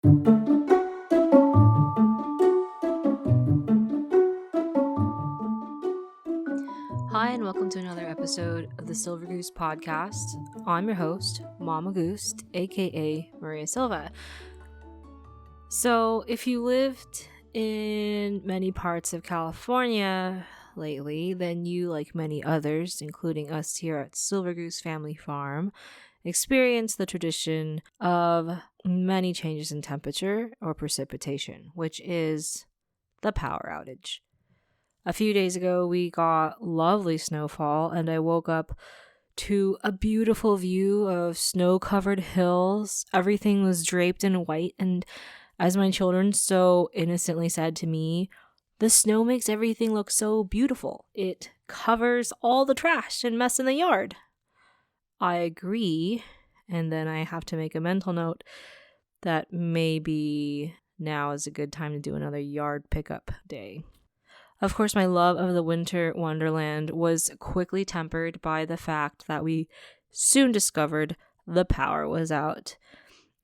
Hi, and welcome to another episode of the Silver Goose Podcast. I'm your host, Mama Goose, aka Maria Silva. So, if you lived in many parts of California lately, then you, like many others, including us here at Silver Goose Family Farm, experienced the tradition of many changes in temperature or precipitation, which is the power outage. A few days ago, we got lovely snowfall, and I woke up to a beautiful view of snow-covered hills. Everything was draped in white, and as my children so innocently said to me, the snow makes everything look so beautiful. It covers all the trash and mess in the yard. I agree, and then I have to make a mental note that maybe now is a good time to do another yard pickup day. Of course, my love of the winter wonderland was quickly tempered by the fact that we soon discovered the power was out.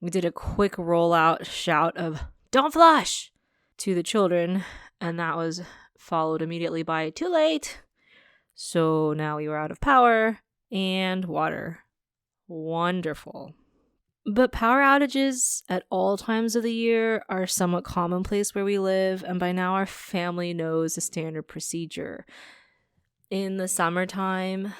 We did a quick rollout shout of, "Don't flush!" to the children, and that was followed immediately by, "Too late!" So now we were out of power and water. Wonderful. But power outages at all times of the year are somewhat commonplace where we live, and by now our family knows the standard procedure. In the summertime,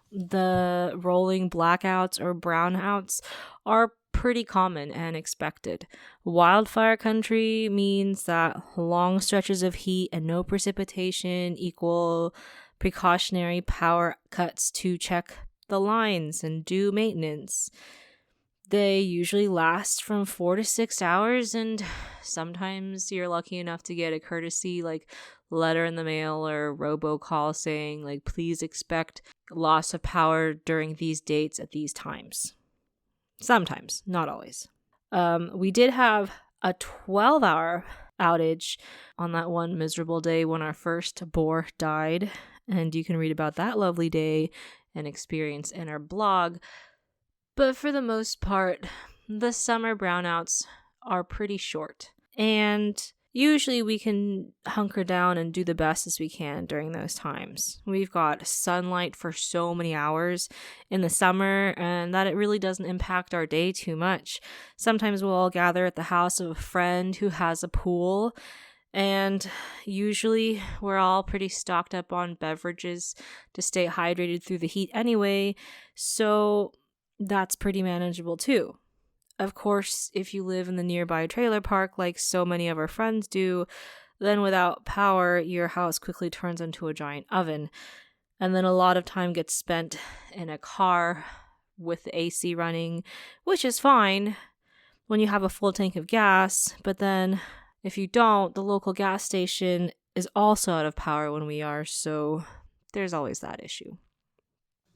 the rolling blackouts or brownouts are pretty common and expected. Wildfire country means that long stretches of heat and no precipitation equal precautionary power cuts to check the lines and do maintenance. They usually last from 4 to 6 hours, and sometimes you're lucky enough to get a courtesy letter in the mail or robocall saying please expect loss of power during these dates at these times. Sometimes, not always. We did have a 12-hour outage on that one miserable day when our first boar died, and you can read about that lovely day and experience in our blog. But for the most part, the summer brownouts are pretty short. And usually we can hunker down and do the best as we can during those times. We've got sunlight for so many hours in the summer, and that it really doesn't impact our day too much. Sometimes we'll all gather at the house of a friend who has a pool, and usually we're all pretty stocked up on beverages to stay hydrated through the heat anyway. So that's pretty manageable too. Of course, if you live in the nearby trailer park like so many of our friends do, then without power, your house quickly turns into a giant oven. And then a lot of time gets spent in a car with the AC running, which is fine when you have a full tank of gas. But then if you don't, the local gas station is also out of power when we are, so there's always that issue.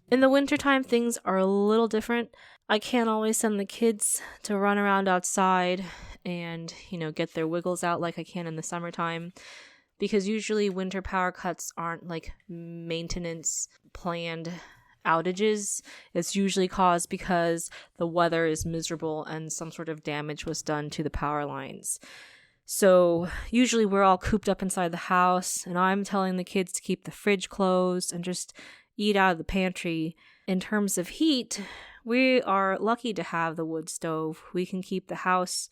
In the wintertime, things are a little different. I can't always send the kids to run around outside and, get their wiggles out like I can in the summertime, because usually winter power cuts aren't maintenance planned outages. It's usually caused because the weather is miserable and some sort of damage was done to the power lines. So usually we're all cooped up inside the house, and I'm telling the kids to keep the fridge closed and just eat out of the pantry. In terms of heat, we are lucky to have the wood stove. We can keep the house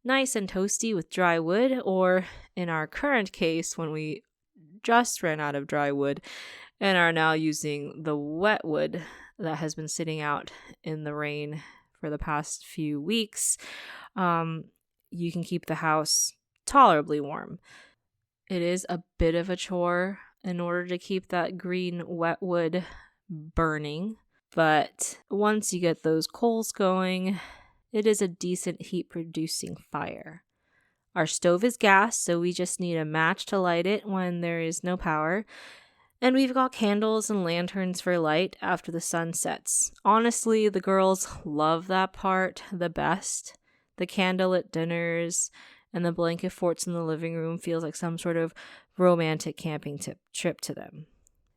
nice and toasty with dry wood, or in our current case, when we just ran out of dry wood and are now using the wet wood that has been sitting out in the rain for the past few weeks, you can keep the house tolerably warm. It is a bit of a chore in order to keep that green wet wood burning, but once you get those coals going, it is a decent heat producing fire. Our stove is gas, so we just need a match to light it when there is no power, and we've got candles and lanterns for light after the sun sets. Honestly, the girls love that part the best. The candlelit dinners and the blanket forts in the living room feels like some sort of romantic camping trip to them.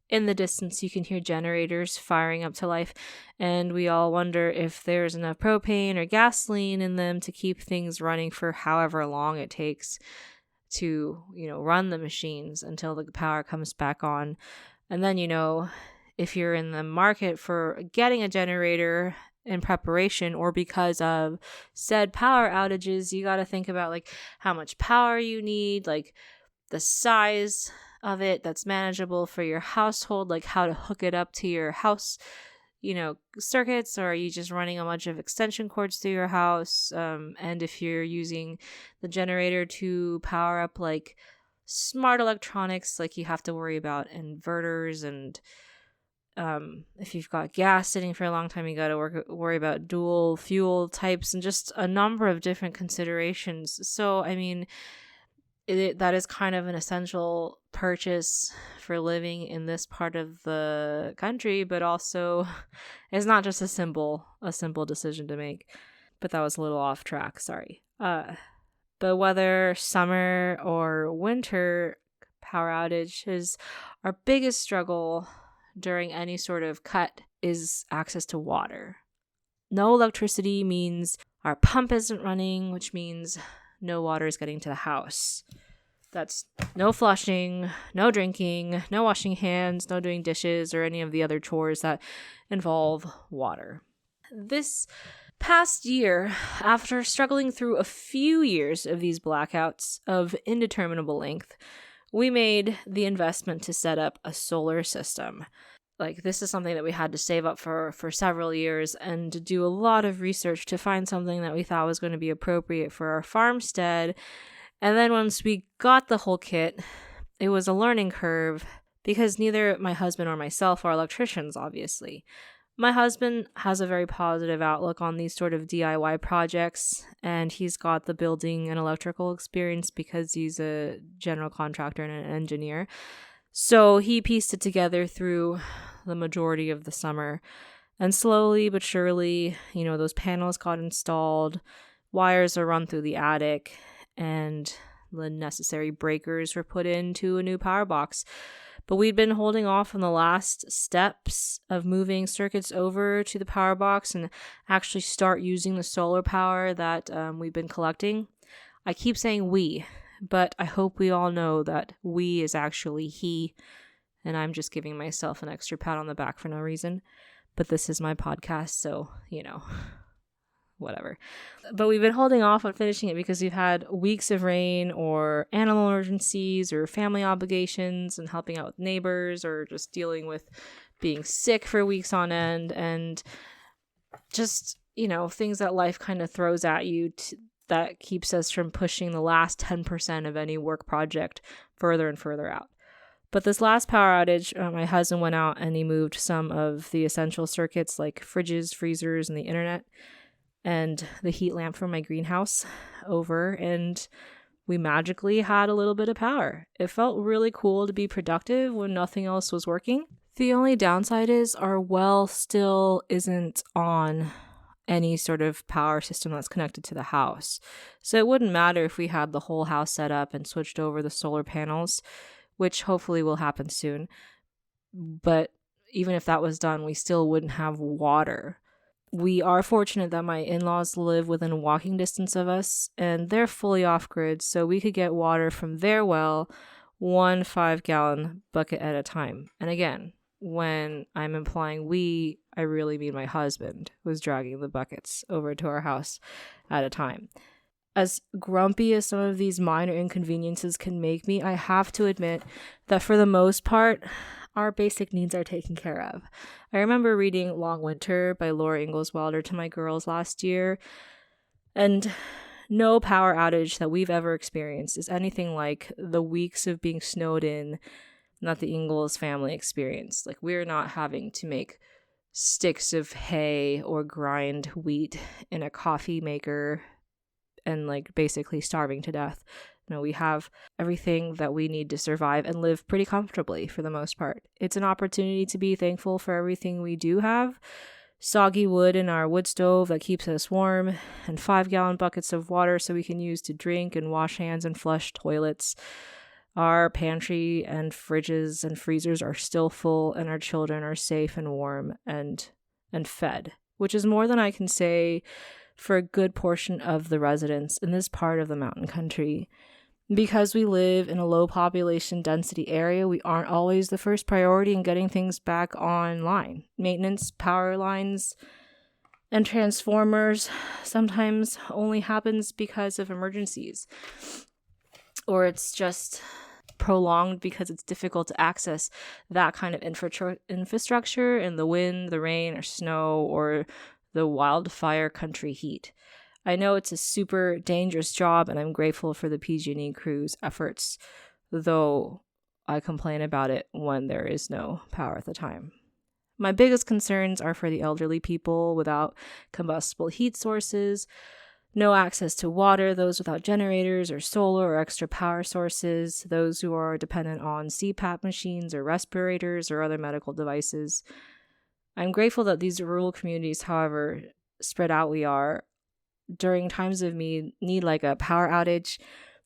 In the distance, you can hear generators firing up to life, and we all wonder if there's enough propane or gasoline in them to keep things running for however long it takes to, run the machines until the power comes back on. And then, if you're in the market for getting a generator in preparation or because of said power outages, you got to think about like how much power you need, like the size of it that's manageable for your household, like how to hook it up to your house, circuits, or are you just running a bunch of extension cords through your house? And if you're using the generator to power up like smart electronics, like you have to worry about inverters, and if you've got gas sitting for a long time, you got to worry about dual fuel types and just a number of different considerations. So, I mean, that is kind of an essential purchase for living in this part of the country, but also it's not just a simple decision to make. But that was a little off track, sorry. But whether summer or winter, power outage is our biggest struggle during any sort of cut is access to water. No electricity means our pump isn't running, which means no water is getting to the house. That's no flushing, no drinking, no washing hands, no doing dishes or any of the other chores that involve water. This past year, after struggling through a few years of these blackouts of indeterminable length, we made the investment to set up a solar system. Like, this is something that we had to save up for several years and to do a lot of research to find something that we thought was going to be appropriate for our farmstead. And then once we got the whole kit, it was a learning curve because neither my husband or myself are electricians, obviously. My husband has a very positive outlook on these sort of DIY projects, and he's got the building and electrical experience because he's a general contractor and an engineer. So he pieced it together through the majority of the summer. And slowly but surely, those panels got installed, wires are run through the attic, and the necessary breakers were put into a new power box. But we'd been holding off on the last steps of moving circuits over to the power box and actually start using the solar power that we've been collecting. I keep saying we, but I hope we all know that we is actually he, and I'm just giving myself an extra pat on the back for no reason. But this is my podcast, so, whatever. But we've been holding off on finishing it because we've had weeks of rain or animal emergencies or family obligations and helping out with neighbors or just dealing with being sick for weeks on end and just, things that life kind of throws at you that keeps us from pushing the last 10% of any work project further and further out. But this last power outage, my husband went out and he moved some of the essential circuits like fridges, freezers, and the internet and the heat lamp from my greenhouse over, and we magically had a little bit of power. It felt really cool to be productive when nothing else was working. The only downside is our well still isn't on any sort of power system that's connected to the house. So it wouldn't matter if we had the whole house set up and switched over the solar panels, which hopefully will happen soon. But even if that was done, we still wouldn't have water. We are fortunate that my in-laws live within walking distance of us, and they're fully off-grid, so we could get water from their well, 1 5-gallon bucket at a time. And again, when I'm implying we, I really mean my husband was dragging the buckets over to our house at a time. As grumpy as some of these minor inconveniences can make me, I have to admit that for the most part, our basic needs are taken care of. I remember reading Long Winter by Laura Ingalls Wilder to my girls last year, and no power outage that we've ever experienced is anything like the weeks of being snowed in that the Ingalls family experienced. Like, we're not having to make sticks of hay or grind wheat in a coffee maker and like basically starving to death. No, we have everything that we need to survive and live pretty comfortably for the most part. It's an opportunity to be thankful for everything we do have. Soggy wood in our wood stove that keeps us warm, and 5-gallon buckets of water so we can use to drink and wash hands and flush toilets. Our pantry and fridges and freezers are still full, and our children are safe and warm and fed, which is more than I can say for a good portion of the residents in this part of the mountain country. Because we live in a low population density area, we aren't always the first priority in getting things back online. Maintenance, power lines, and transformers sometimes only happens because of emergencies. Or it's just prolonged because it's difficult to access that kind of infrastructure in the wind, the rain, or snow, or the wildfire country heat. I know it's a super dangerous job, and I'm grateful for the PG&E crew's efforts, though I complain about it when there is no power at the time. My biggest concerns are for the elderly people without combustible heat sources, no access to water, those without generators or solar or extra power sources, those who are dependent on CPAP machines or respirators or other medical devices. I'm grateful that these rural communities, however spread out we are, during times of need like a power outage,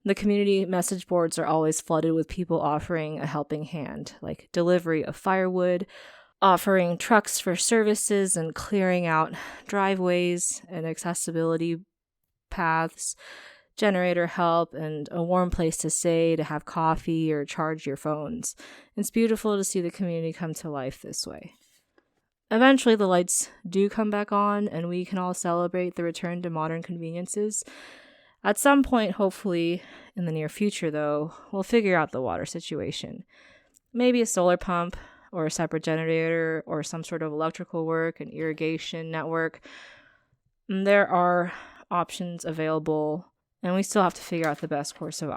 the community message boards are always flooded with people offering a helping hand, like delivery of firewood, offering trucks for services, and clearing out driveways and accessibility paths, generator help, and a warm place to stay, to have coffee, or charge your phones. It's beautiful to see the community come to life this way. Eventually, the lights do come back on, and we can all celebrate the return to modern conveniences. At some point, hopefully in the near future, though, we'll figure out the water situation. Maybe a solar pump, or a separate generator, or some sort of electrical work, an irrigation network. There are options available, and we still have to figure out the best course of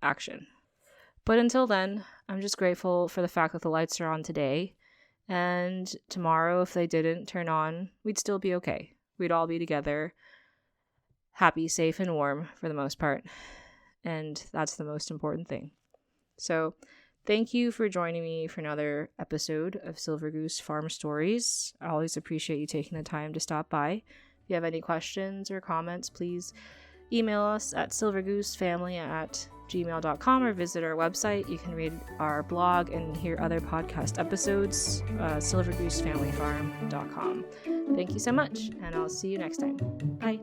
action. But until then, I'm just grateful for the fact that the lights are on today. And tomorrow, if they didn't turn on, we'd still be okay. We'd all be together, happy, safe, and warm for the most part. And that's the most important thing. So thank you for joining me for another episode of Silver Goose Farm Stories. I always appreciate you taking the time to stop by. If you have any questions or comments, please email us at silvergoosefamily@gmail.com or visit our website. You can read our blog and hear other podcast episodes, silvergoosefamilyfarm.com. Thank you so much, and I'll see you next time. Bye.